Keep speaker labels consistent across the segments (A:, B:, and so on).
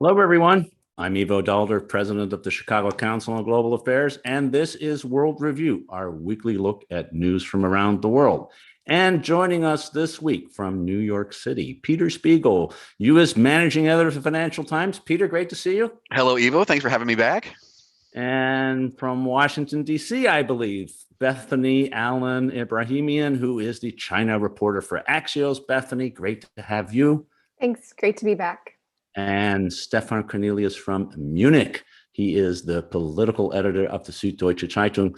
A: Hello, everyone. I'm Ivo Daalder, president of the Chicago Council on Global Affairs, and this is World Review, our weekly look at news from around the world. And joining us this week from New York City, Peter Spiegel, U.S. Managing Editor of the Financial Times. Peter, great to see you.
B: Hello, Ivo. Thanks for having me back.
A: And from Washington, D.C., I believe, Bethany Allen Ebrahimian, who is the China reporter for Axios. Bethany, great to have you.
C: Thanks. Great to be back.
A: And Stefan Kornelius from Munich. He is the political editor of the Süddeutsche Zeitung.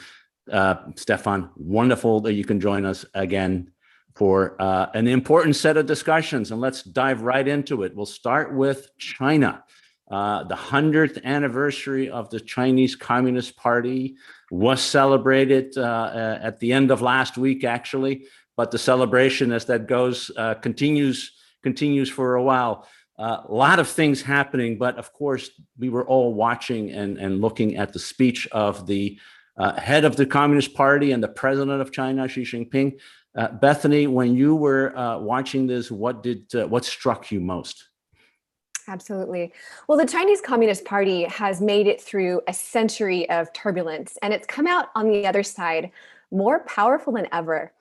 A: Stefan, wonderful that you can join us again for an important set of discussions. And let's dive right into it. We'll start with China. The 100th anniversary of the Chinese Communist Party was celebrated at the end of last week, actually. But the celebration, as that goes, continues for a while. A lot of things happening, but of course, we were all watching and looking at the speech of the head of the Communist Party and the president of China, Xi Jinping. Bethany, when you were watching this, what struck you most?
C: Absolutely. Well, the Chinese Communist Party has made it through a century of turbulence, and it's come out on the other side more powerful than ever.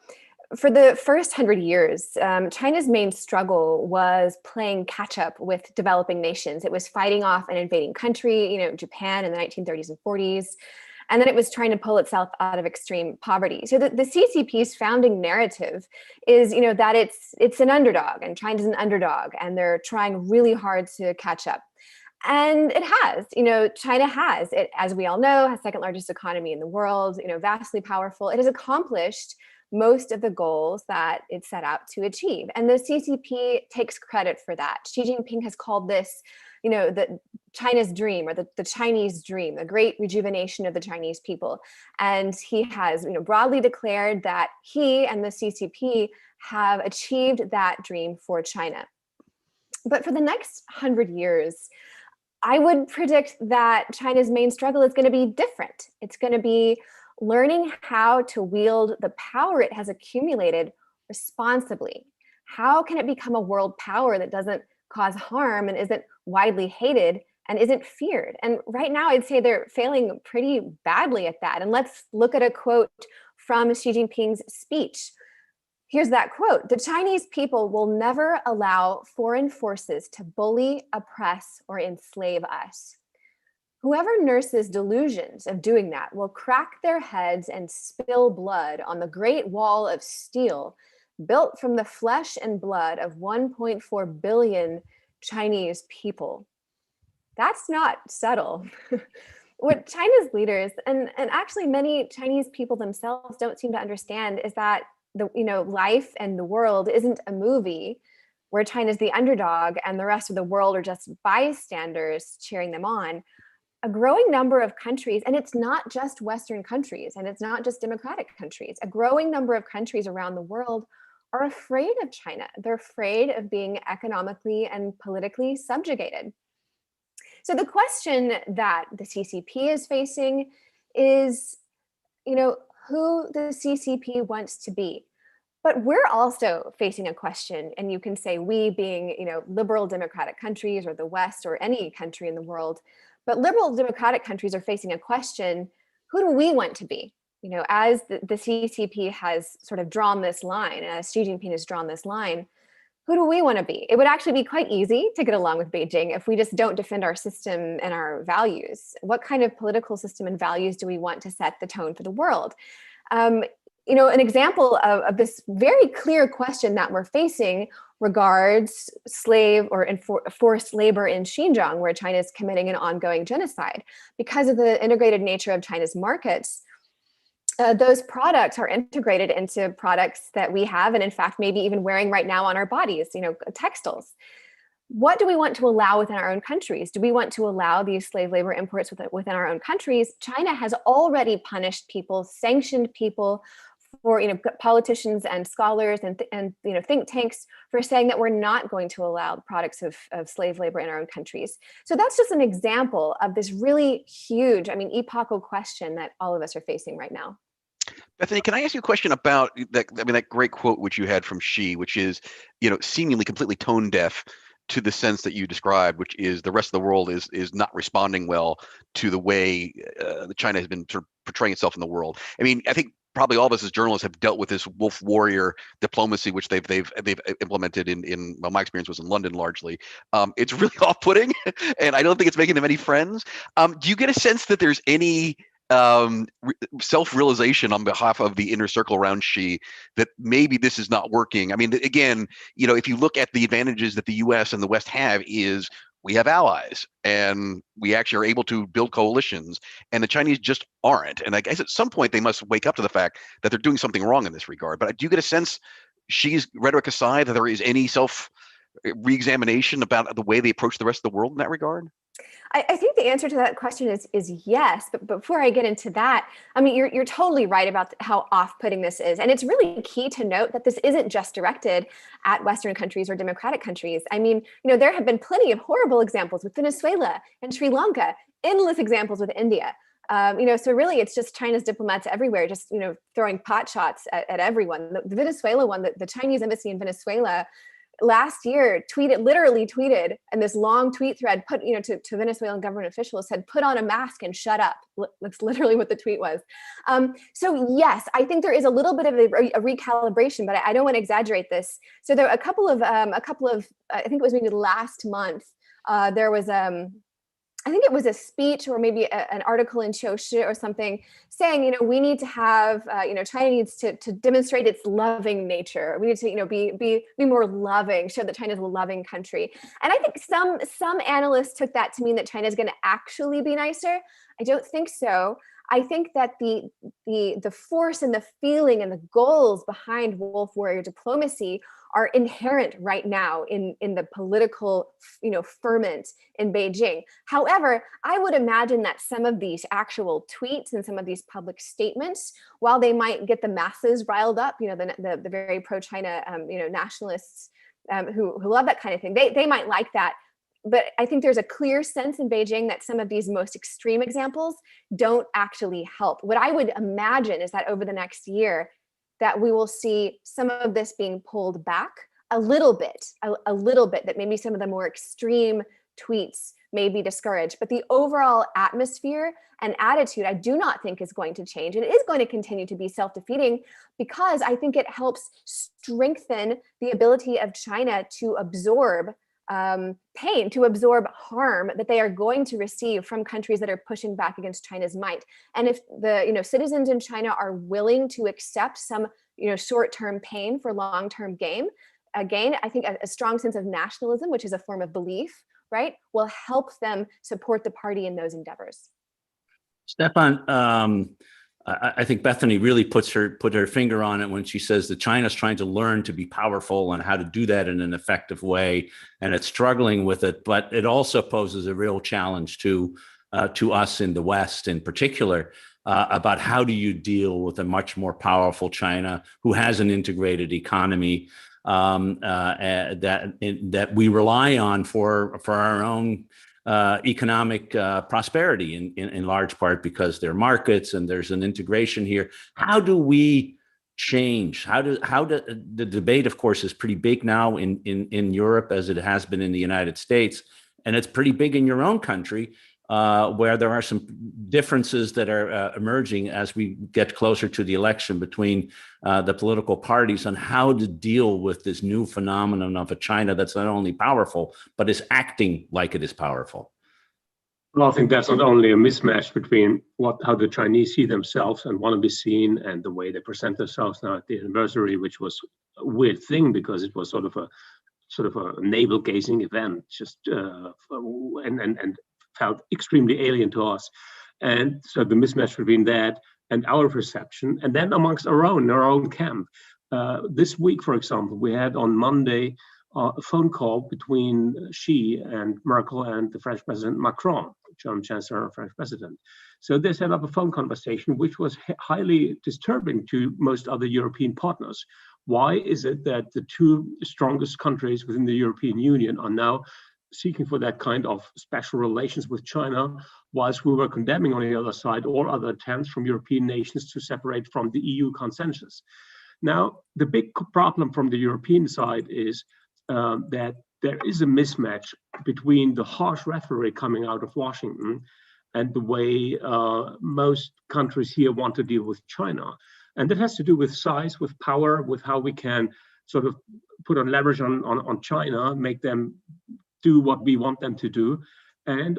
C: For the first 100 years, China's main struggle was playing catch up with developing nations. It was fighting off an invading country, Japan in the 1930s and 40s. And then it was trying to pull itself out of extreme poverty. So the CCP's founding narrative is, that it's an underdog, and China's an underdog, and they're trying really hard to catch up. And it has, China has, it, as we all know, has second largest economy in the world, vastly powerful. It has accomplished most of the goals that it set out to achieve. And the CCP takes credit for that. Xi Jinping has called this, the China's dream, or the Chinese dream, the great rejuvenation of the Chinese people. And he has, broadly declared that he and the CCP have achieved that dream for China. But for the next 100 years, I would predict that China's main struggle is going to be different. It's going to be learning how to wield the power it has accumulated responsibly. How can it become a world power that doesn't cause harm and isn't widely hated and isn't feared? And right now, I'd say they're failing pretty badly at that. And let's look at a quote from Xi Jinping's speech. Here's that quote: "The Chinese people will never allow foreign forces to bully, oppress, or enslave us. Whoever nurses delusions of doing that will crack their heads and spill blood on the great wall of steel built from the flesh and blood of 1.4 billion Chinese people." That's not subtle. What China's leaders and actually many Chinese people themselves don't seem to understand is that life and the world isn't a movie where China's the underdog and the rest of the world are just bystanders cheering them on. A growing number of countries, and it's not just Western countries, and it's not just democratic countries, a growing number of countries around the world are afraid of China. They're afraid of being economically and politically subjugated. So the question that the CCP is facing is, who the CCP wants to be. But we're also facing a question, and you can say we being, liberal democratic countries or the West or any country in the world. But liberal democratic countries are facing a question: who do we want to be? As the CCP has sort of drawn this line, as Xi Jinping has drawn this line, who do we want to be? It would actually be quite easy to get along with Beijing if we just don't defend our system and our values. What kind of political system and values do we want to set the tone for the world? An example of this very clear question that we're facing regards slave or forced labor in Xinjiang, where China is committing an ongoing genocide. Because of the integrated nature of China's markets, those products are integrated into products that we have, and in fact, maybe even wearing right now on our bodies, textiles. What do we want to allow within our own countries? Do we want to allow these slave labor imports within our own countries? China has already punished people, sanctioned people, for politicians and scholars and think tanks for saying that we're not going to allow products of slave labor in our own countries. So that's just an example of this really huge, epochal question that all of us are facing right now.
B: Bethany, can I ask you a question about that? That great quote which you had from Xi, which is, seemingly completely tone deaf to the sense that you described, which is the rest of the world is not responding well to the way China has been sort of portraying itself in the world. I mean, I think probably all of us as journalists have dealt with this wolf warrior diplomacy, which they've implemented in well, my experience was in London largely. It's really off-putting, and I don't think it's making them any friends. Do you get a sense that there's any self-realization on behalf of the inner circle around Xi that maybe this is not working? I mean, again, you know, if you look at the advantages that the U.S. and the West have, is we have allies and we actually are able to build coalitions, and the Chinese just aren't. And I guess at some point they must wake up to the fact that they're doing something wrong in this regard. But do you get a sense, Xi's rhetoric aside, that there is any re-examination about the way they approach the rest of the world in that regard?
C: I think the answer to that question is yes. But before I get into that, I mean, you're totally right about how off-putting this is. And it's really key to note that this isn't just directed at Western countries or democratic countries. I mean, you know, there have been plenty of horrible examples with Venezuela and Sri Lanka, endless examples with India. You know, so really it's just China's diplomats everywhere, just, you know, throwing pot shots at everyone. The Venezuela one, the Chinese embassy in Venezuela last year literally tweeted, and this long tweet thread put, you know, to Venezuelan government officials said, put on a mask and shut up. That's literally what the tweet was. So yes, I think there is a little bit of a recalibration, but I don't want to exaggerate this. So there are a couple of, I think it was maybe last month, there was, I think it was a speech or maybe an article in Süddeutsche or something saying, you know, we need to have, you know, China needs to demonstrate its loving nature. We need to, you know, be more loving, show that China's a loving country. And I think some analysts took that to mean that China is going to actually be nicer. I don't think so. I think that the force and the feeling and the goals behind wolf warrior diplomacy are inherent right now in the political, you know, ferment in Beijing. However, I would imagine that some of these actual tweets and some of these public statements, while they might get the masses riled up, you know, the very pro-China, you know, nationalists who love that kind of thing, they might like that. But I think there's a clear sense in Beijing that some of these most extreme examples don't actually help. What I would imagine is that over the next year, that we will see some of this being pulled back a little bit, that maybe some of the more extreme tweets may be discouraged. But the overall atmosphere and attitude, I do not think is going to change. And it is going to continue to be self-defeating, because I think it helps strengthen the ability of China to absorb pain, to absorb harm that they are going to receive from countries that are pushing back against China's might. And if the, you know, citizens in China are willing to accept some, you know, short-term pain for long-term gain, again, I think a strong sense of nationalism, which is a form of belief, right, will help them support the party in those endeavors.
A: Stefan, I think Bethany really put her finger on it when she says that China's trying to learn to be powerful and how to do that in an effective way, and it's struggling with it. But it also poses a real challenge to us in the West, in particular, about how do you deal with a much more powerful China who has an integrated economy that we rely on for our own economic prosperity in large part because they're markets and there's an integration here. How do we change? How do the debate, of course, is pretty big now in Europe as it has been in the United States, and it's pretty big in your own country, where there are some differences that are emerging as we get closer to the election between the political parties on how to deal with this new phenomenon of a China that's not only powerful, but is acting like it is powerful.
D: Well, I think that's not only a mismatch between how the Chinese see themselves and want to be seen, and the way they present themselves now at the anniversary, which was a weird thing because it was sort of a navel-gazing event, just and felt extremely alien to us. And so the mismatch between that and our perception, and then amongst our own camp. This week, for example, we had on Monday a phone call between Xi and Merkel and the French President Macron, German Chancellor and French President. So they set up a phone conversation, which was highly disturbing to most other European partners. Why is it that the two strongest countries within the European Union are now seeking for that kind of special relations with China, whilst we were condemning on the other side all other attempts from European nations to separate from the EU consensus? Now, the big problem from the European side is that there is a mismatch between the harsh rhetoric coming out of Washington and the way most countries here want to deal with China. And that has to do with size, with power, with how we can sort of put on leverage on China, make them do what we want them to do, and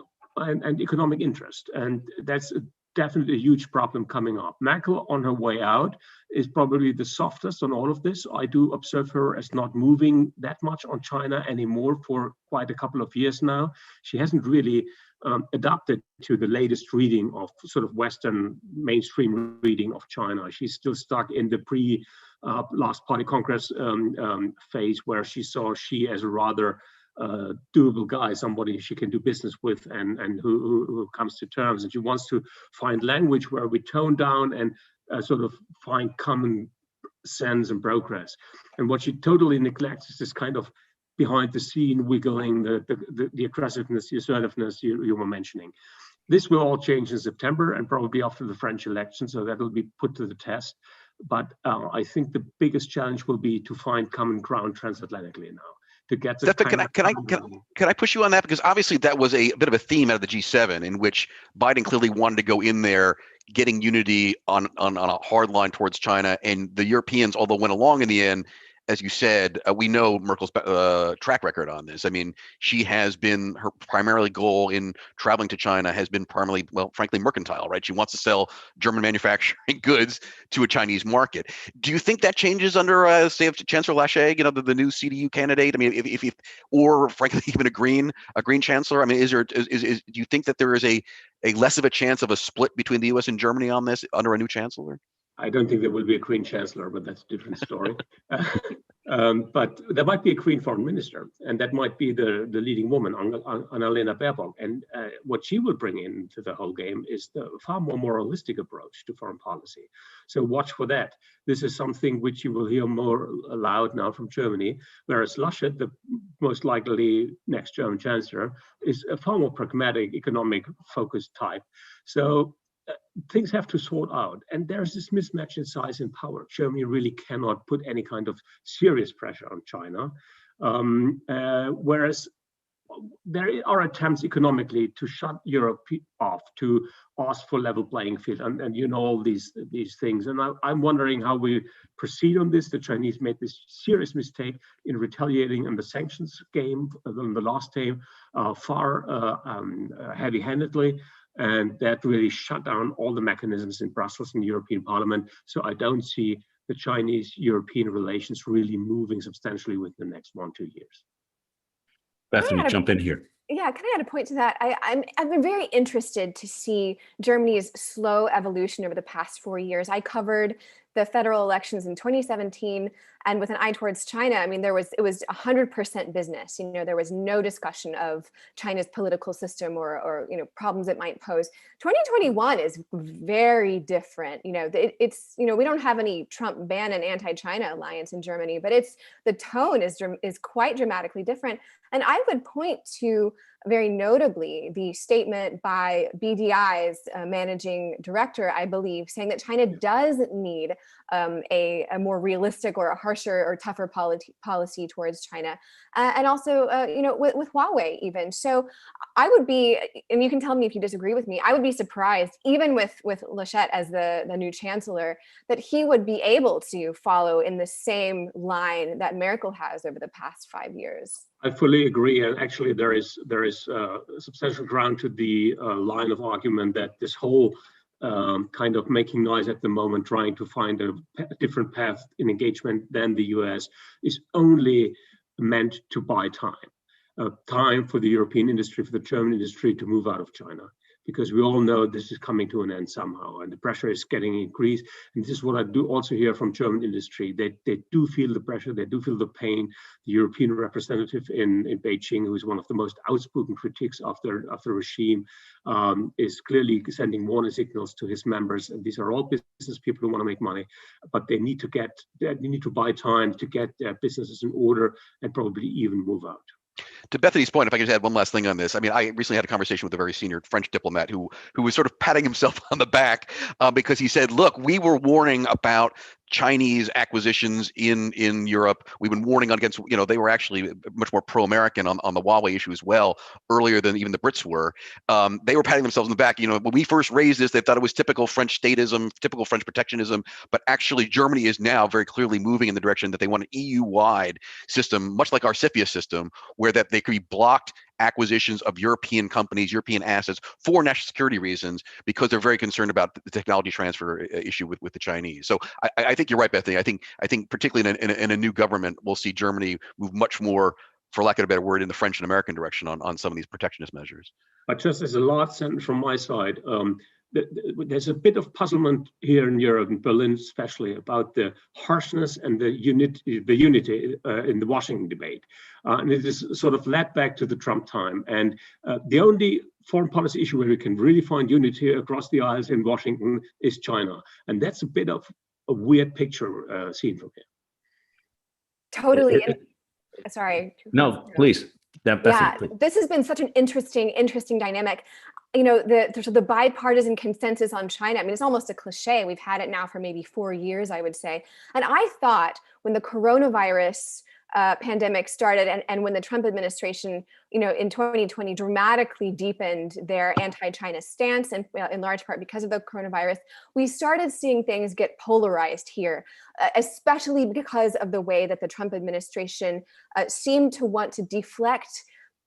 D: economic interest. And that's definitely a huge problem coming up. Merkel, on her way out, is probably the softest on all of this. I do observe her as not moving that much on China anymore for quite a couple of years now. She hasn't really adapted to the latest reading of sort of Western mainstream reading of China. She's still stuck in the last party congress phase, where she saw Xi as a rather doable guy, somebody she can do business with and who comes to terms. And she wants to find language where we tone down and sort of find common sense and progress. And what she totally neglects is this kind of behind the scene wiggling, the aggressiveness, the assertiveness you were mentioning. This will all change in September and probably after the French election, so that will be put to the test. But I think the biggest challenge will be to find common ground transatlantically now. To get the
B: Stefan, can I push you on that? Because obviously that was a bit of a theme out of the G7, in which Biden clearly wanted to go in there, getting unity on a hard line towards China, and the Europeans, although went along in the end, as you said, we know Merkel's track record on this. I mean, she has been, her primarily goal in traveling to China has been primarily, well, frankly, mercantile, right? She wants to sell German manufacturing goods to a Chinese market. Do you think that changes under, say, Chancellor Laschet, the new CDU candidate? I mean, if or frankly, even a green chancellor? I mean, do you think that there is a less of a chance of a split between the U.S. and Germany on this under a new chancellor?
D: I don't think there will be a Queen Chancellor, but that's a different story. But there might be a Queen Foreign Minister, and that might be the leading woman, Annalena Baerbock. And what she will bring into the whole game is the far more moralistic approach to foreign policy. So watch for that. This is something which you will hear more loud now from Germany, whereas Laschet, the most likely next German Chancellor, is a far more pragmatic, economic-focused type. So things have to sort out, and there's this mismatch in size and power. Germany really cannot put any kind of serious pressure on China, whereas there are attempts economically to shut Europe off, to ask for level playing field, and all these things. And I'm wondering how we proceed on this. The Chinese made this serious mistake in retaliating in the sanctions game in the last time, far heavy-handedly. And that really shut down all the mechanisms in Brussels and the European Parliament. So I don't see the Chinese-European relations really moving substantially within the next 1-2 years.
A: Bethany, jump in here.
C: Yeah, can I add a point to that? I've been very interested to see Germany's slow evolution over the past 4 years. I covered the federal elections in 2017, and with an eye towards China, I mean, it was 100% business. There was no discussion of China's political system or problems it might pose. 2021 is very different. It's we don't have any Trump ban and anti-China alliance in Germany, but the tone is quite dramatically different. And I would point to, very notably, the statement by BDI's managing director, I believe, saying that China does need a more realistic or a harsher or tougher policy towards China, and also with Huawei even. So I would be, and you can tell me if you disagree with me, I would be surprised, even with Laschet as the new chancellor, that he would be able to follow in the same line that Merkel has over the past 5 years.
D: I fully agree, and actually there is substantial ground to the line of argument that this whole kind of making noise at the moment, trying to find a different path in engagement than the US, is only meant to buy time for the European industry, for the German industry to move out of China. Because we all know this is coming to an end somehow, and the pressure is getting increased. And this is what I do also hear from German industry. They do feel the pressure, they do feel the pain. The European representative in Beijing, who is one of the most outspoken critics of the regime, is clearly sending warning signals to his members. And these are all business people who want to make money, but they need to buy time to get their businesses in order and probably even move out.
B: To Bethany's point, if I could just add one last thing on this. I mean, I recently had a conversation with a very senior French diplomat who was sort of patting himself on the back because he said, look, we were warning about Chinese acquisitions in Europe. We've been warning against, they were actually much more pro-American on the Huawei issue as well, earlier than even the Brits were. They were patting themselves on the back. When we first raised this, they thought it was typical French statism, typical French protectionism, but actually Germany is now very clearly moving in the direction that they want an EU-wide system, much like our CFIUS system, where that they could be blocked acquisitions of European companies, European assets for national security reasons, because they're very concerned about the technology transfer issue with the Chinese. So I think you're right, Bethany. I think particularly in a new government, we'll see Germany move much more, for lack of a better word, in the French and American direction on some of these protectionist measures.
D: But just as a last sentence from my side, there's a bit of puzzlement here in Europe, in Berlin especially, about the harshness and the unity in the Washington debate. And it is sort of led back to the Trump time. And the only foreign policy issue where we can really find unity across the aisles in Washington is China. And that's a bit of a weird picture seen from here.
C: Totally. Sorry.
A: No, please.
C: Yeah, this has been such an interesting dynamic. The bipartisan consensus on China, I mean, it's almost a cliche. We've had it now for maybe 4 years, I would say. And I thought when the coronavirus pandemic started and when the Trump administration, in 2020 dramatically deepened their anti-China stance, and in large part because of the coronavirus, we started seeing things get polarized here, especially because of the way that the Trump administration seemed to want to deflect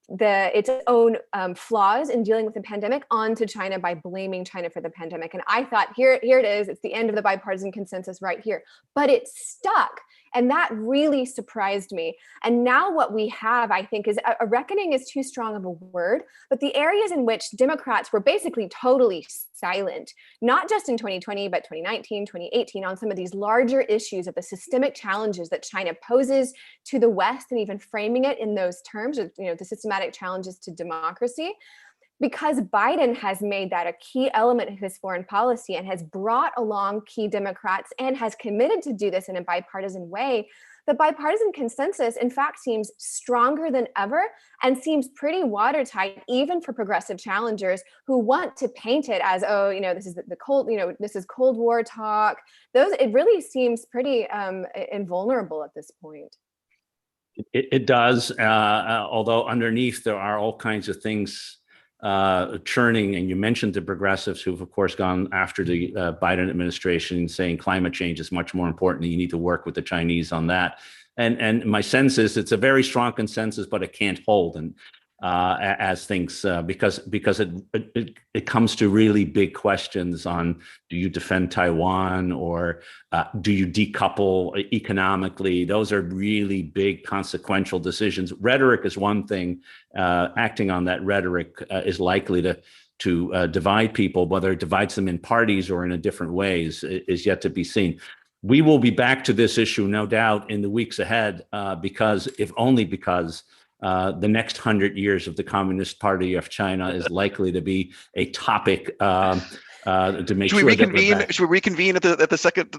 C: its own flaws in dealing with the pandemic onto China by blaming China for the pandemic. And I thought, here it is. It's the end of the bipartisan consensus right here. But it stuck. And that really surprised me. And now what we have, I think, is a reckoning is too strong of a word, but the areas in which Democrats were basically totally silent, not just in 2020, but 2019, 2018, on some of these larger issues of the systemic challenges that China poses to the West, and even framing it in those terms, the systematic challenges to democracy. Because Biden has made that a key element of his foreign policy and has brought along key Democrats and has committed to do this in a bipartisan way, the bipartisan consensus, in fact, seems stronger than ever and seems pretty watertight, even for progressive challengers who want to paint it as, this is the cold, this is Cold War talk. It really seems pretty invulnerable at this point.
A: It does, although underneath there are all kinds of things churning, and you mentioned the progressives who've of course gone after the Biden administration, saying climate change is much more important. You need to work with the Chinese on that. And my sense is it's a very strong consensus, but it can't hold. And as things because it comes to really big questions on, do you defend Taiwan or do you decouple economically? Those are really big consequential decisions. Rhetoric is one thing. Acting on that rhetoric is likely to divide people. Whether it divides them in parties or in different ways is yet to be seen. We will be back to this issue, no doubt, in the weeks ahead, because the next 100 years of the Communist Party of China is likely to be a topic to make sure that
B: should we reconvene at the second?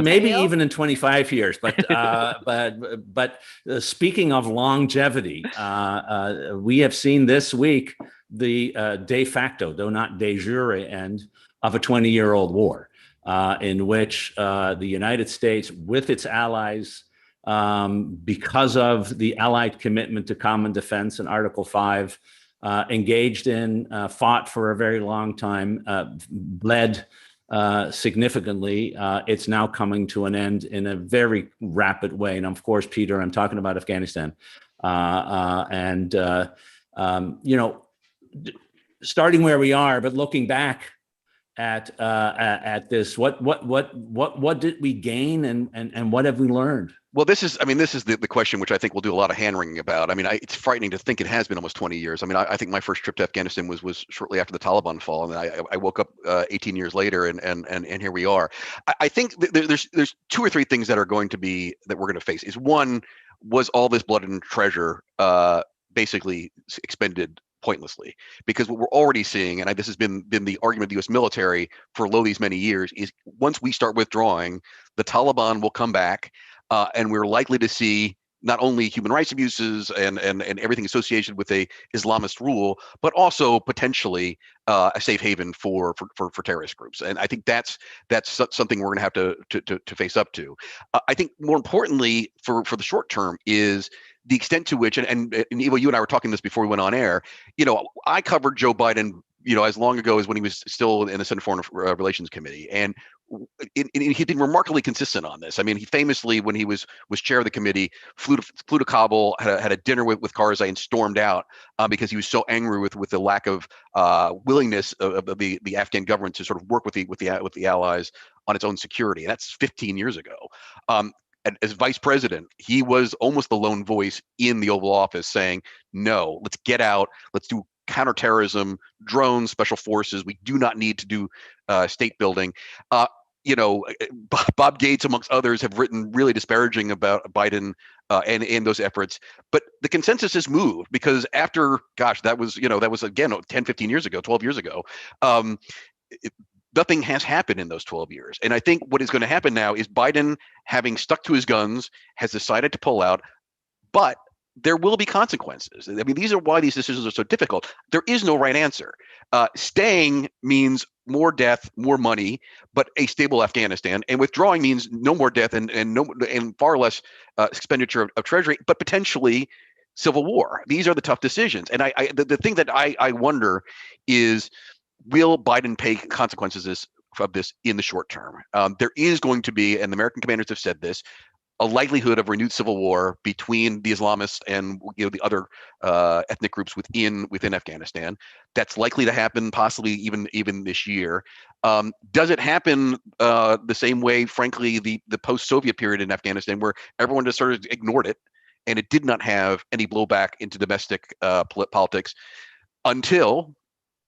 A: Maybe even in 25 years. But speaking of longevity, we have seen this week the de facto, though not de jure, end of a 20-year-old war, in which the United States, with its allies, because of the Allied commitment to common defense and Article 5, engaged in, fought for a very long time, bled significantly. It's now coming to an end in a very rapid way. And of course, Peter, I'm talking about Afghanistan. Starting where we are, but looking back at this, what did we gain and what have we learned?
B: Well, this is the question which I think we'll do a lot of hand wringing about. I mean, it's frightening to think it has been almost 20 years. I mean, I think my first trip to Afghanistan was shortly after the Taliban fall, and I woke up 18 years later, and here we are. I think there's 2 or 3 things that we're going to face. Is one, was all this blood and treasure basically expended pointlessly? Because what we're already seeing, and this has been the argument of the U.S. military for these many years, is once we start withdrawing, the Taliban will come back, and we're likely to see not only human rights abuses and everything associated with a Islamist rule, but also potentially a safe haven for terrorist groups. And I think that's something we're going to have to face up to. I think more importantly for the short term is the extent to which, and Ivo, you and I were talking this before we went on air. I covered Joe Biden, as long ago as when he was still in the Senate Foreign Relations Committee, and he'd been remarkably consistent on this. I mean, he famously, when he was chair of the committee, flew to Kabul, had a dinner with Karzai, and stormed out because he was so angry with the lack of willingness of the Afghan government to sort of work with the allies on its own security. And that's 15 years ago. As vice president, he was almost the lone voice in the Oval Office saying, no, let's get out, let's do counterterrorism, drones, special forces. We do not need to do state building. Bob Gates, amongst others, have written really disparaging about Biden and those efforts. But the consensus has moved because after, that was again 10, 15 years ago, 12 years ago. Nothing has happened in those 12 years. And I think what is going to happen now is Biden, having stuck to his guns, has decided to pull out, but there will be consequences. I mean, these are why these decisions are so difficult. There is no right answer. Staying means more death, more money, but a stable Afghanistan. And withdrawing means no more death and far less expenditure of treasury, but potentially civil war. These are the tough decisions. And the thing that I wonder is, will Biden pay consequences of this in the short term? There is going to be, and the American commanders have said this, a likelihood of renewed civil war between the Islamists and the other ethnic groups within Afghanistan. That's likely to happen, possibly even this year. Does it happen the same way, frankly, the post-Soviet period in Afghanistan, where everyone just sort of ignored it, and it did not have any blowback into domestic politics until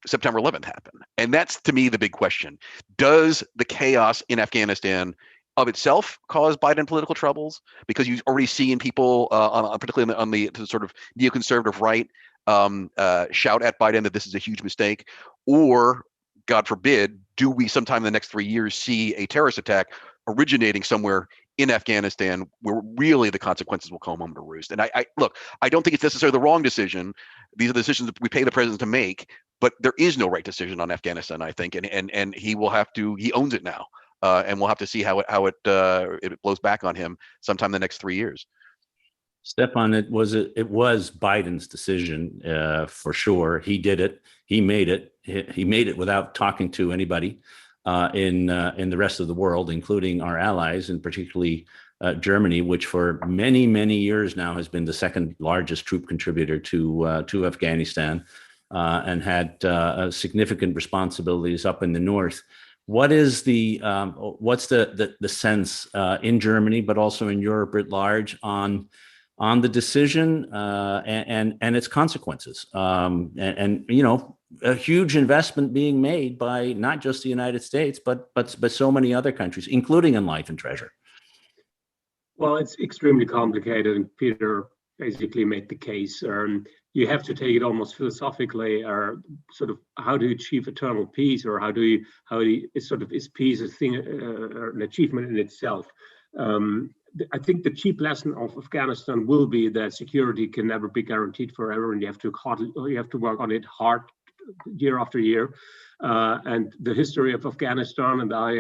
B: September 11th happened? And that's, to me, the big question. Does the chaos in Afghanistan of itself cause Biden political troubles? Because you already see in people, particularly on the sort of neoconservative right, shout at Biden that this is a huge mistake. Or, God forbid, do we sometime in the next 3 years see a terrorist attack originating somewhere in Afghanistan where really the consequences will come home to roost? And I don't think it's necessarily the wrong decision. These are the decisions that we pay the president to make, but there is no right decision on Afghanistan, I think, and he will have to. He owns it now, and we'll have to see how it blows back on him sometime in the next 3 years.
A: Stefan, it was Biden's decision for sure. He did it. He made it. He made it without talking to anybody in the rest of the world, including our allies, and particularly Germany, which for many, many years now has been the second largest troop contributor to Afghanistan, and had significant responsibilities up in the north. What is what's the sense in Germany, but also in Europe at large, on the decision and its consequences, and a huge investment being made by not just the United States, but so many other countries, including in life and treasure?
D: Well, it's extremely complicated, and Peter basically made the case. You have to take it almost philosophically, or sort of how do you achieve eternal peace, or how do you is peace a thing, an achievement in itself? I think the cheap lesson of Afghanistan will be that security can never be guaranteed forever, and you have to work on it hard year after year. And the history of Afghanistan, and I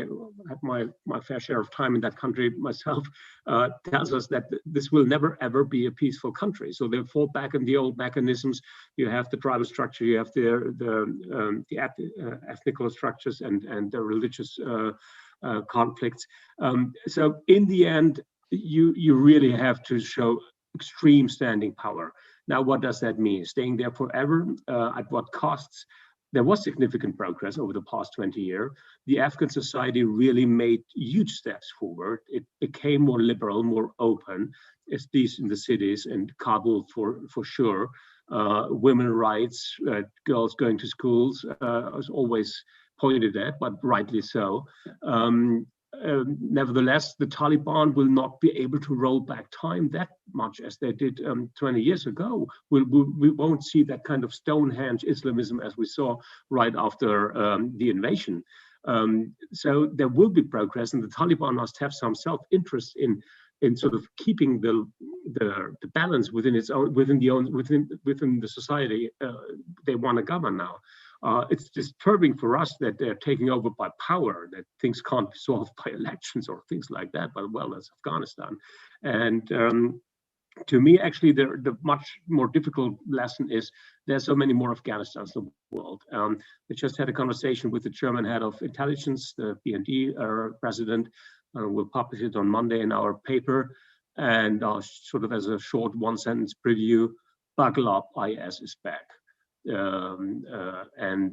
D: had my fair share of time in that country myself, tells us that this will never ever be a peaceful country. So they fall back in the old mechanisms. You have the tribal structure, you have the ethnical structures, and the religious conflicts. So in the end, you really have to show extreme standing power. Now, what does that mean? Staying there forever? At what costs? There was significant progress over the past 20 years. The Afghan society really made huge steps forward. It became more liberal, more open, at least in the cities, and Kabul for sure. Women's rights, girls going to schools, was always pointed at, but rightly so. Nevertheless, the Taliban will not be able to roll back time that much as they did 20 years ago. We won't see that kind of Stonehenge Islamism as we saw right after the invasion. So there will be progress, and the Taliban must have some self-interest in in sort of keeping the balance within the society they want to govern now. It's disturbing for us that they're taking over by power, that things can't be solved by elections or things like that, but well, that's Afghanistan. And to me, actually, the much more difficult lesson is there's so many more Afghanistans in the world. We just had a conversation with the German head of intelligence, the BND president. We'll publish it on Monday in our paper. And sort of as a short one-sentence preview, buckle up, IS is back. And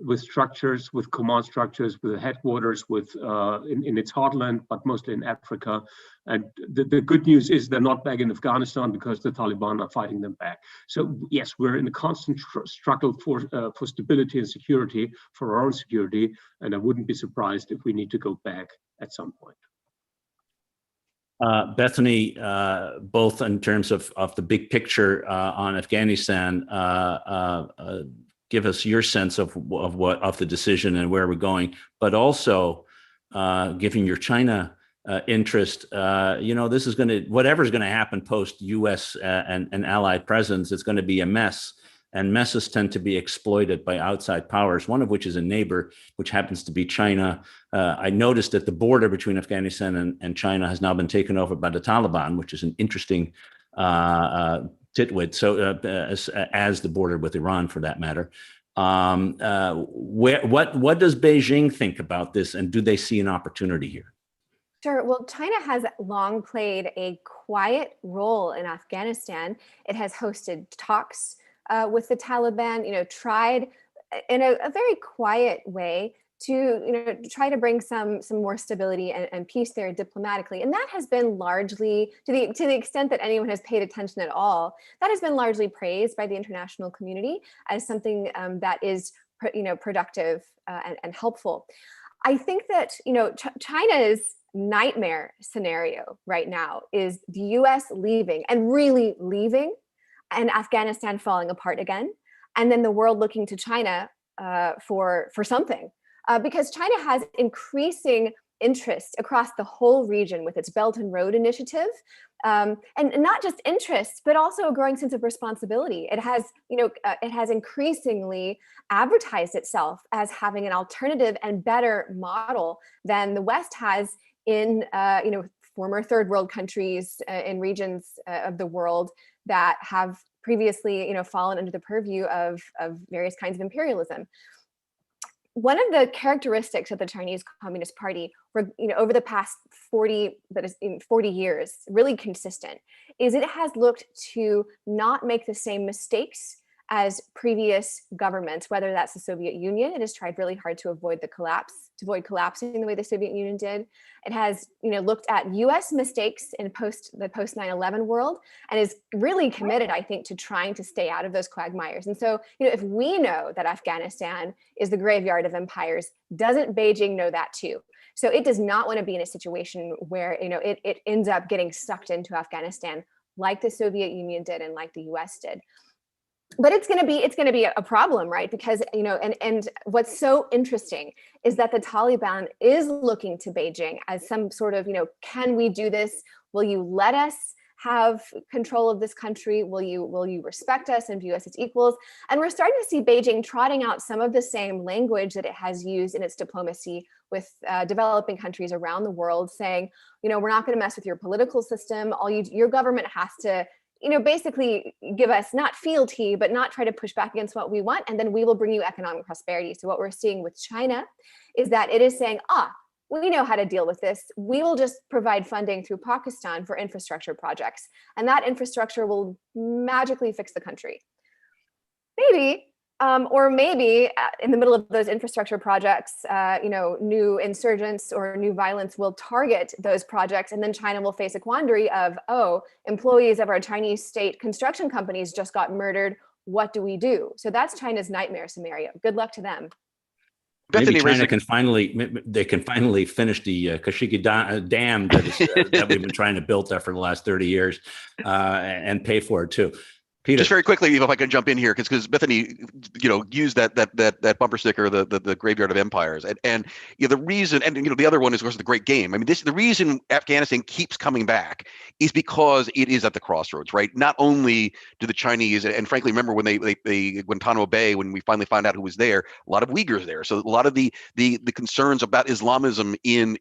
D: with structures, with command structures, with headquarters, in its heartland, but mostly in Africa. And the good news is they're not back in Afghanistan because the Taliban are fighting them back. So yes, we're in a constant struggle for stability and security, for our own security, and I wouldn't be surprised if we need to go back at some point.
A: Bethany, both in terms of the big picture on Afghanistan, give us your sense of the decision and where we're going, but also given your China interest, this is whatever's going to happen post U.S. and allied presence, it's going to be a mess. And messes tend to be exploited by outside powers, one of which is a neighbor, which happens to be China. I noticed that the border between Afghanistan and China has now been taken over by the Taliban, which is an interesting titwit. So as the border with Iran, for that matter. What does Beijing think about this, and do they see an opportunity here?
C: Sure. Well, China has long played a quiet role in Afghanistan. It has hosted talks with the Taliban, tried in a very quiet way to, try to bring some more stability and peace there diplomatically. And that has been largely, to the extent that anyone has paid attention at all, that has been largely praised by the international community as something that is, productive and helpful. I think that, China's nightmare scenario right now is the US leaving and really leaving, and Afghanistan falling apart again, and then the world looking to China for something, because China has increasing interest across the whole region with its Belt and Road Initiative, and not just interest, but also a growing sense of responsibility. It has, it has increasingly advertised itself as having an alternative and better model than the West has in, former third world countries in regions of the world that have previously, fallen under the purview of various kinds of imperialism. One of the characteristics of the Chinese Communist Party, over the past 40 years, really consistent, is it has looked to not make the same mistakes as previous governments, whether that's the Soviet Union. It has tried really hard to avoid avoid collapsing the way the Soviet Union did. It has, looked at U.S. mistakes in the post 9/11 world, and is really committed, I think, to trying to stay out of those quagmires. And so, if we know that Afghanistan is the graveyard of empires, doesn't Beijing know that too? So it does not want to be in a situation where, it ends up getting sucked into Afghanistan like the Soviet Union did and like the U.S. did. But it's going to be a problem, right? Because, and what's so interesting is that the Taliban is looking to Beijing as some sort of, can we do this? Will you let us have control of this country? Will you respect us and view us as equals? And we're starting to see Beijing trotting out some of the same language that it has used in its diplomacy with developing countries around the world, saying, we're not going to mess with your political system. Your government has to, basically give us not fealty, but not try to push back against what we want, and then we will bring you economic prosperity. So what we're seeing with China is that it is saying, we know how to deal with this. We will just provide funding through Pakistan for infrastructure projects, and that infrastructure will magically fix the country. Maybe, or maybe in the middle of those infrastructure projects, new insurgents or new violence will target those projects, and then China will face a quandary of, employees of our Chinese state construction companies just got murdered. What do we do? So that's China's nightmare scenario. Good luck to them.
A: Maybe China can finally finish the Kashiki Dam that we've been trying to build there for the last 30 years and pay for it too. Peter.
B: Just very quickly, if I can jump in here, because Bethany use that bumper sticker, the graveyard of empires, and the reason, and the other one is of course the Great Game. I mean, the reason Afghanistan keeps coming back is because it is at the crossroads, right? Not only do the Chinese, and frankly, remember when they Guantanamo Bay, when we finally found out who was there, a lot of Uyghurs there, so a lot of the concerns about Islamism in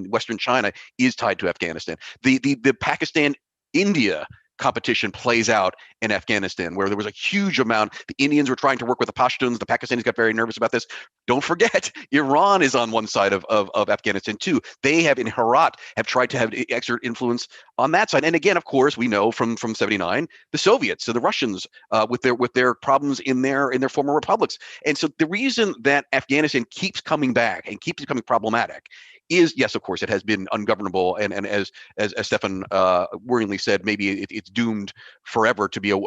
B: Western China is tied to Afghanistan. The Pakistan India competition plays out in Afghanistan, where there was a huge amount. The Indians were trying to work with the Pashtuns. The Pakistanis got very nervous about this. Don't forget, Iran is on one side of Afghanistan too. They have in Herat have tried to exert influence on that side. And again, of course, we know from 79, the Soviets, so the Russians with their problems in their former republics. And so the reason that Afghanistan keeps coming back and keeps becoming problematic is, yes, of course, it has been ungovernable, and as Stefan worryingly said, maybe it's doomed forever to be a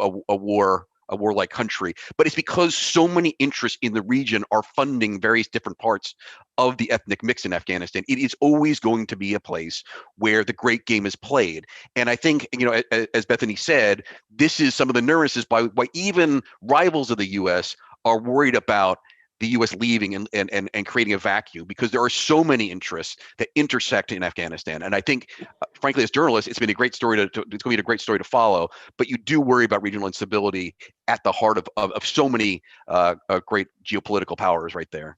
B: warlike country. But it's because so many interests in the region are funding various different parts of the ethnic mix in Afghanistan. It is always going to be a place where the Great Game is played. And I think, as Bethany said, this is some of the nervousness why even rivals of the U.S. are worried about the U.S. leaving and creating a vacuum, because there are so many interests that intersect in Afghanistan. And I think, frankly, as journalists, it's been a great story it's going to be a great story to follow. But you do worry about regional instability at the heart of so many great geopolitical powers right there.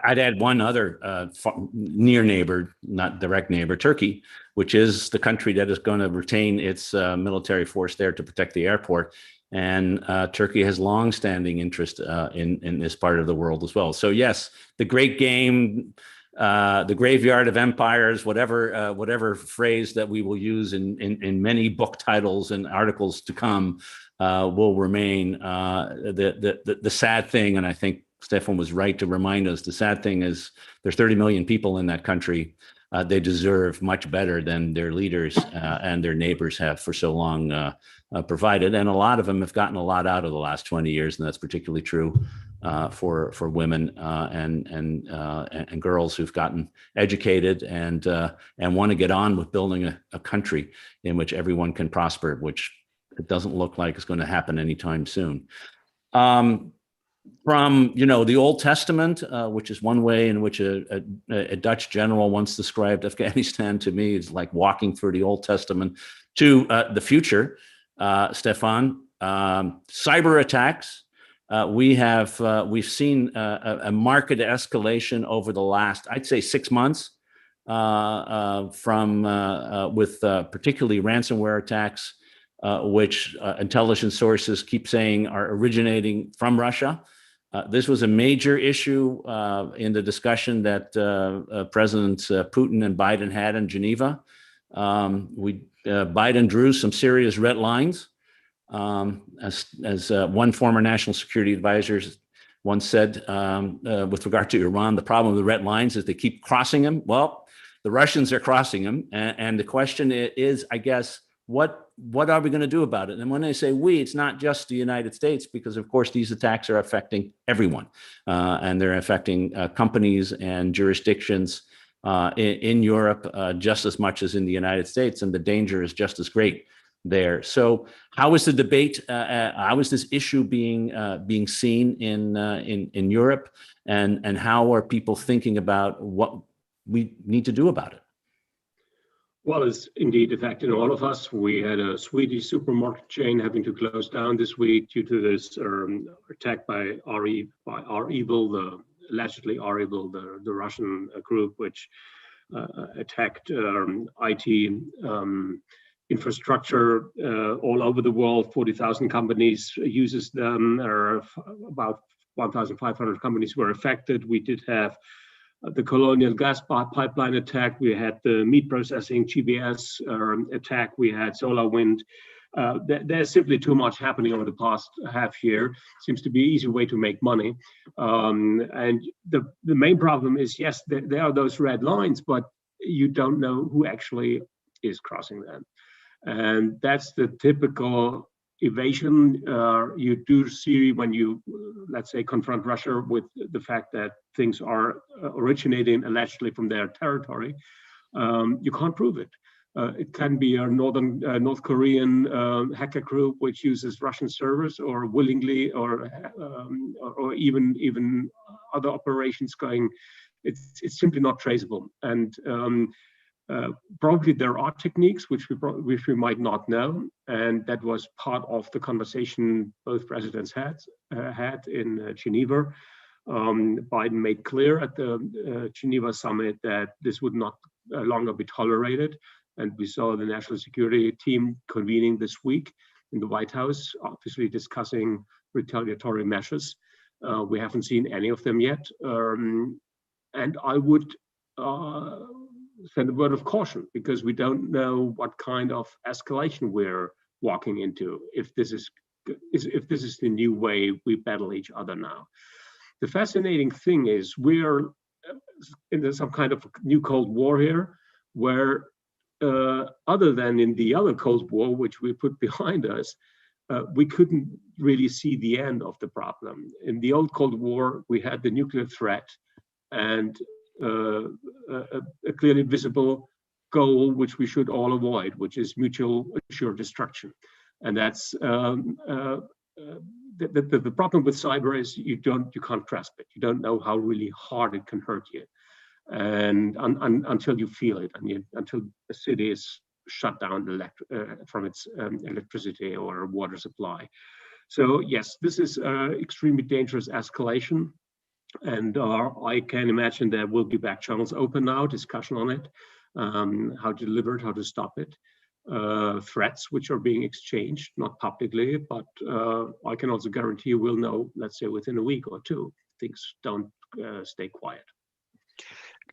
A: I'd add one other near neighbor, not direct neighbor, Turkey, which is the country that is going to retain its military force there to protect the airport. And Turkey has long-standing interest in this part of the world as well. So yes, the Great Game, the graveyard of empires, whatever phrase that we will use in many book titles and articles to come, will remain the sad thing. And I think Stefan was right to remind us. The sad thing is there's 30 million people in that country. They deserve much better than their leaders and their neighbors have for so long provided. And a lot of them have gotten a lot out of the last 20 years, and that's particularly true for women and girls who've gotten educated and want to get on with building a country in which everyone can prosper, which it doesn't look like is going to happen anytime soon. From the Old Testament, which is one way in which a Dutch general once described Afghanistan to me, is like walking through the Old Testament, to the future, Stefan, cyber attacks. We've seen a marked escalation over the last, I'd say, 6 months, with particularly ransomware attacks, which intelligence sources keep saying are originating from Russia. This was a major issue in the discussion that Presidents Putin and Biden had in Geneva. Biden drew some serious red lines. As one former national security advisor once said, with regard to Iran, the problem with the red lines is they keep crossing them. Well, the Russians are crossing them. And the question is, I guess, what are we going to do about it? And when I say we, it's not just the United States, because of course these attacks are affecting everyone, and they're affecting companies and jurisdictions in Europe just as much as in the United States, and the danger is just as great there. So, how is the debate? How is this issue being seen in Europe, and how are people thinking about what we need to do about it?
D: Well, it's indeed affecting all of us. We had a Swedish supermarket chain having to close down this week due to this attack by REvil, the allegedly REvil, the Russian group, which attacked IT infrastructure all over the world. 40,000 companies uses them, or about 1,500 companies were affected. We did have the Colonial Gas Pipeline attack. We had the meat processing GBS attack. We had solar wind. There's simply too much happening over the past half year. Seems to be an easy way to make money. And the main problem is, yes, there are those red lines, but you don't know who actually is crossing them. And that's the typical evasion you do see when you, let's say, confront Russia with the fact that things are originating allegedly from their territory. You can't prove it. It can be a North Korean hacker group which uses Russian servers, or willingly, or even other operations going. It's simply not traceable, and probably there are techniques which we might not know, and that was part of the conversation both presidents had in Geneva. Biden made clear at the Geneva summit that this would not longer be tolerated. And we saw the national security team convening this week in the White House, obviously discussing retaliatory measures. We haven't seen any of them yet. And I would send a word of caution, because we don't know what kind of escalation we're walking into if this is the new way we battle each other now. The fascinating thing is we're in some kind of new Cold War here, where other than in the other Cold War, which we put behind us, we couldn't really see the end of the problem. In the old Cold War, we had the nuclear threat and a clearly visible goal, which we should all avoid, which is mutual assured destruction. And that's the problem with cyber is you can't grasp it. You don't know how really hard it can hurt you, and until you feel it, until a city is shut down from its electricity or water supply. So yes, this is extremely dangerous escalation, and I can imagine there will be back channels open now, discussion on it, how to deliver it, how to stop it. Threats which are being exchanged, not publicly, but I can also guarantee we'll know, let's say within a week or two, things don't stay quiet.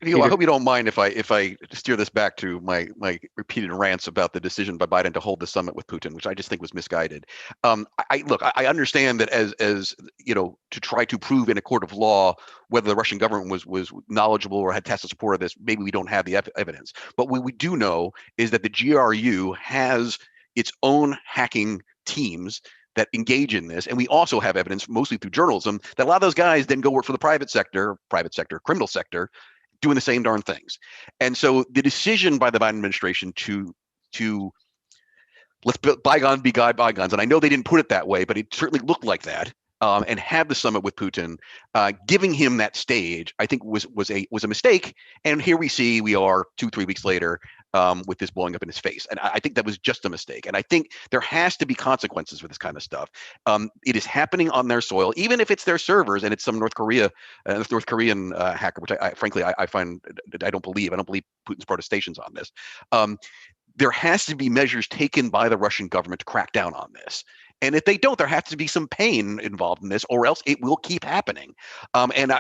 B: Neil, I hope you don't mind if I steer this back to my repeated rants about the decision by Biden to hold the summit with Putin, which I just think was misguided. I understand that as you know, to try to prove in a court of law whether the Russian government was knowledgeable or had tacit support of this, maybe we don't have the evidence. But what we do know is that the GRU has its own hacking teams that engage in this, and we also have evidence, mostly through journalism, that a lot of those guys then go work for the private sector, criminal sector, doing the same darn things. And so the decision by the Biden administration to let's bygones be bygones, and I know they didn't put it that way, but it certainly looked like that, and have the summit with Putin, giving him that stage, I think was a mistake. And here we are 2-3 weeks later with this blowing up in his face. And I think that was just a mistake. And I think there has to be consequences for this kind of stuff. It is happening on their soil, even if it's their servers and it's some North Korean hacker, which frankly I find I don't believe Putin's protestations on this. There has to be measures taken by the Russian government to crack down on this. And if they don't, there has to be some pain involved in this, or else it will keep happening. And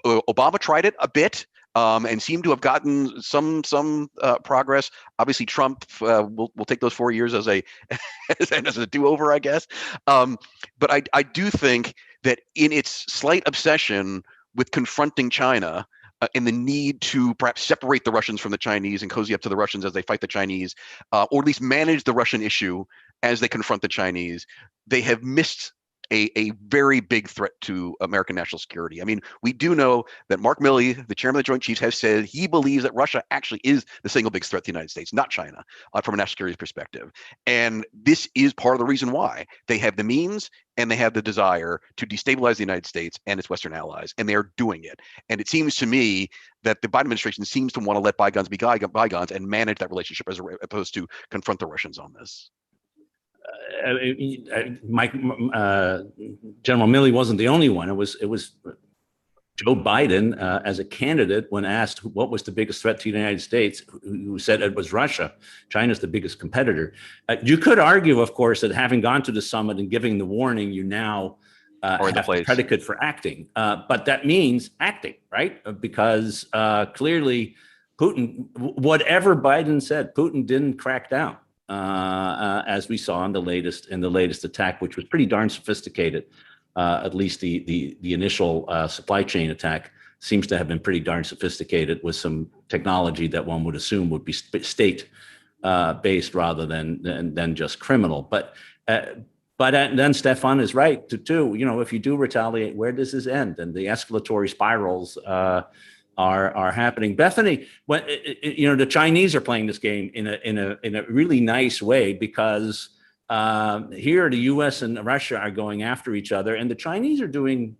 B: Obama tried it a bit and seemed to have gotten some progress. Obviously, Trump will take those 4 years as a do-over, I guess. But I do think that in its slight obsession with confronting China, and the need to perhaps separate the Russians from the Chinese and cozy up to the Russians as they fight the Chinese, or at least manage the Russian issue as they confront the Chinese, they have missed a very big threat to American national security. I mean, we do know that Mark Milley, the chairman of the Joint Chiefs, has said he believes that Russia actually is the single biggest threat to the United States, not China, from a national security perspective. And this is part of the reason why they have the means and they have the desire to destabilize the United States and its Western allies, and they are doing it. And it seems to me that the Biden administration seems to want to let bygones be bygones and manage that relationship as opposed to confront the Russians on this.
A: General Milley wasn't the only one. It was Joe Biden as a candidate, when asked what was the biggest threat to the United States, who said it was Russia. China's the biggest competitor. You could argue, of course, that having gone to the summit and giving the warning, you now have the predicate for acting. But that means acting, right? Because clearly Putin, whatever Biden said, Putin didn't crack down. As we saw in the latest attack, which was pretty darn sophisticated. At least the initial supply chain attack seems to have been pretty darn sophisticated, with some technology that one would assume would be state based rather than just criminal. But then Stefan is right too. You know, if you do retaliate, where does this end? And the escalatory spirals are happening. Bethany, when the Chinese are playing this game in a really nice way, because here the U.S. and Russia are going after each other, and the Chinese are doing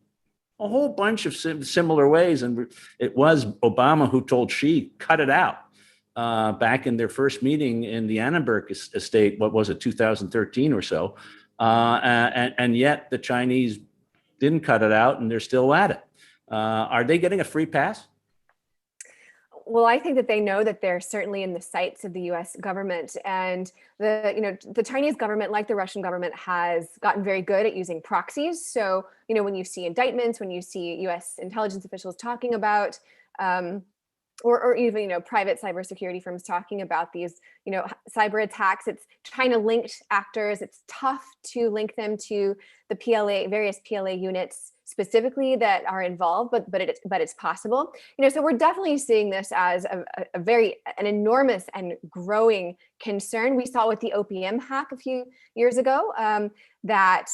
A: a whole bunch of similar ways. And it was Obama who told Xi, cut it out, back in their first meeting in the Annenberg estate, what was it, 2013 or so. And yet the Chinese didn't cut it out, and they're still at it. Are they getting a free pass?
C: Well, I think that they know that they're certainly in the sights of the U.S. government, and the Chinese government, like the Russian government, has gotten very good at using proxies. So, when you see indictments, when you see U.S. intelligence officials talking about, or even private cybersecurity firms talking about these cyber attacks, it's China-linked actors. It's tough to link them to the various PLA units specifically that are involved, but it's possible. So we're definitely seeing this as an enormous and growing concern. We saw with the OPM hack a few years ago that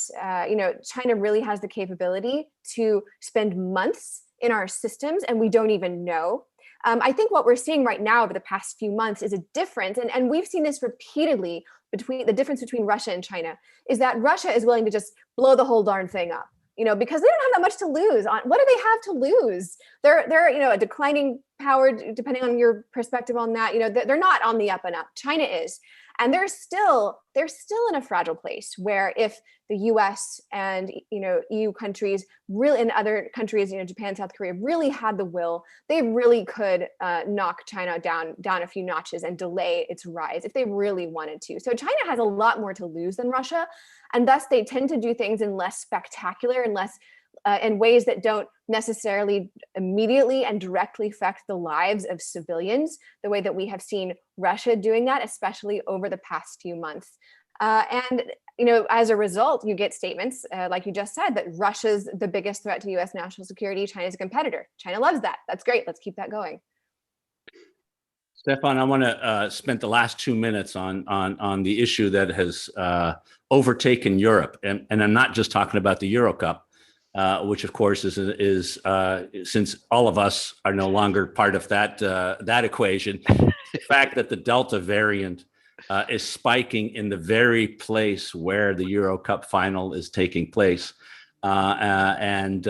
C: China really has the capability to spend months in our systems, and we don't even know. I think what we're seeing right now over the past few months is a difference, and we've seen this repeatedly between the difference between Russia and China, is that Russia is willing to just blow the whole darn thing up, because they don't have that much to lose. What do they have to lose? They're a declining power, depending on your perspective on that. They're not on the up and up. China is. And they're still in a fragile place where if the U.S. and EU countries really, and other countries, Japan, South Korea, really had the will, they really could knock China down a few notches and delay its rise if they really wanted to. So China has a lot more to lose than Russia, and thus they tend to do things in less spectacular and less in ways that don't necessarily immediately and directly affect the lives of civilians, the way that we have seen Russia doing that, especially over the past few months. And as a result, you get statements, like you just said, that Russia's the biggest threat to U.S. national security, China's a competitor. China loves that. That's great. Let's keep that going.
A: Stefan, I want to spend the last 2 minutes on the issue that has overtaken Europe. And I'm not just talking about the Euro Cup, which of course is since all of us are no longer part of that equation, the fact that the Delta variant is spiking in the very place where the Euro Cup final is taking place, and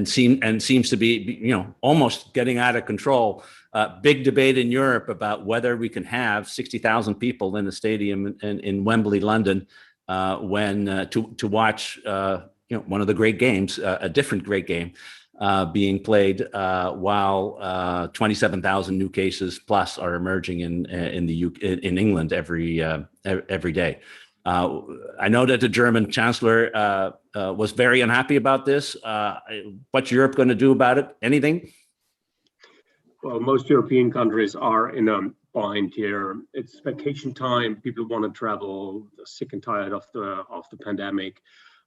A: seems to be almost getting out of control. Big debate in Europe about whether we can have 60,000 people in the stadium in Wembley, London, to watch. One of the great games, a different great game, being played while 27,000 new cases plus are emerging in England every day. I know that the German chancellor was very unhappy about this. What's Europe going to do about it? Anything?
D: Well, most European countries are in a bind here. It's vacation time. People want to travel. They're sick and tired of the pandemic.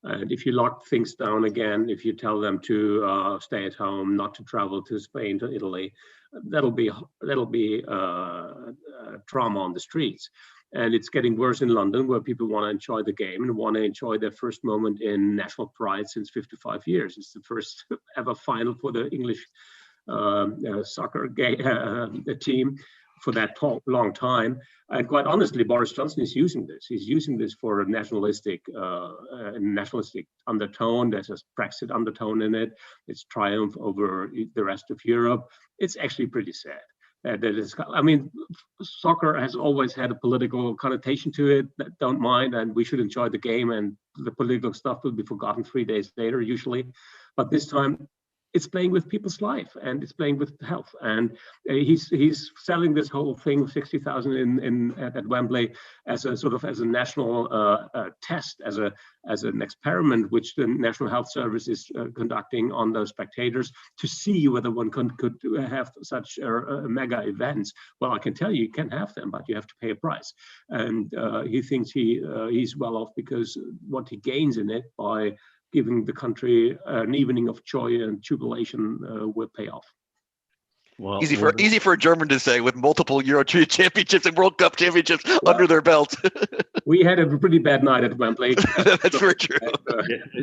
D: And if you lock things down again, if you tell them to stay at home, not to travel to Spain, to Italy, that'll be trauma on the streets. And it's getting worse in London, where people want to enjoy the game and want to enjoy their first moment in national pride since 55 years. It's the first ever final for the English soccer team for that long time. And quite honestly, Boris Johnson is using this. He's using this for a nationalistic undertone. There's a Brexit undertone in it. It's triumph over the rest of Europe. It's actually pretty sad. Soccer has always had a political connotation to it. Don't mind, and we should enjoy the game, and the political stuff will be forgotten 3 days later, usually. But this time, it's playing with people's life, and it's playing with health. And he's selling this whole thing of 60,000 at Wembley as a sort of as a national test, as an experiment which the National Health Service is conducting on those spectators to see whether one could have such mega events. Well, I can tell you can have them, but you have to pay a price. And he thinks he's well off because what he gains in it by giving the country an evening of joy and jubilation will pay off.
A: Well,
B: Easy for a German to say with multiple Euro championships and World Cup championships under their belt.
D: We had a pretty bad night at Wembley.
B: That's very true.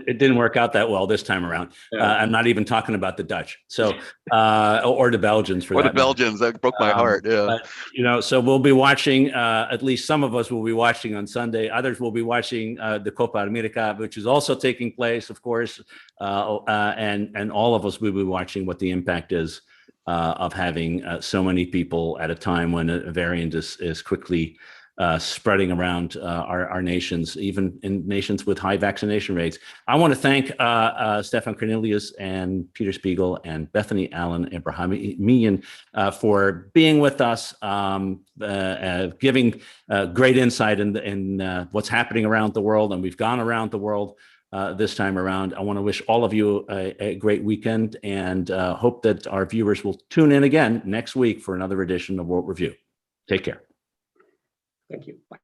A: It didn't work out that well this time around.
D: Yeah.
A: I'm not even talking about the Dutch, so or the Belgians for
B: Or
A: that
B: the Belgians. That broke my heart. Yeah.
A: But, so we'll be watching. At least some of us will be watching on Sunday. Others will be watching the Copa America, which is also taking place, of course, and all of us will be watching what the impact is of having so many people at a time when a variant is quickly spreading around our nations, even in nations with high vaccination rates. I want to thank Stefan Kornelius and Peter Spiegel and Bethany Allen Ebrahimian for being with us, giving great insight in what's happening around the world. And we've gone around the world this time around. I want to wish all of you a great weekend and hope that our viewers will tune in again next week for another edition of World Review. Take care.
D: Thank you. Bye.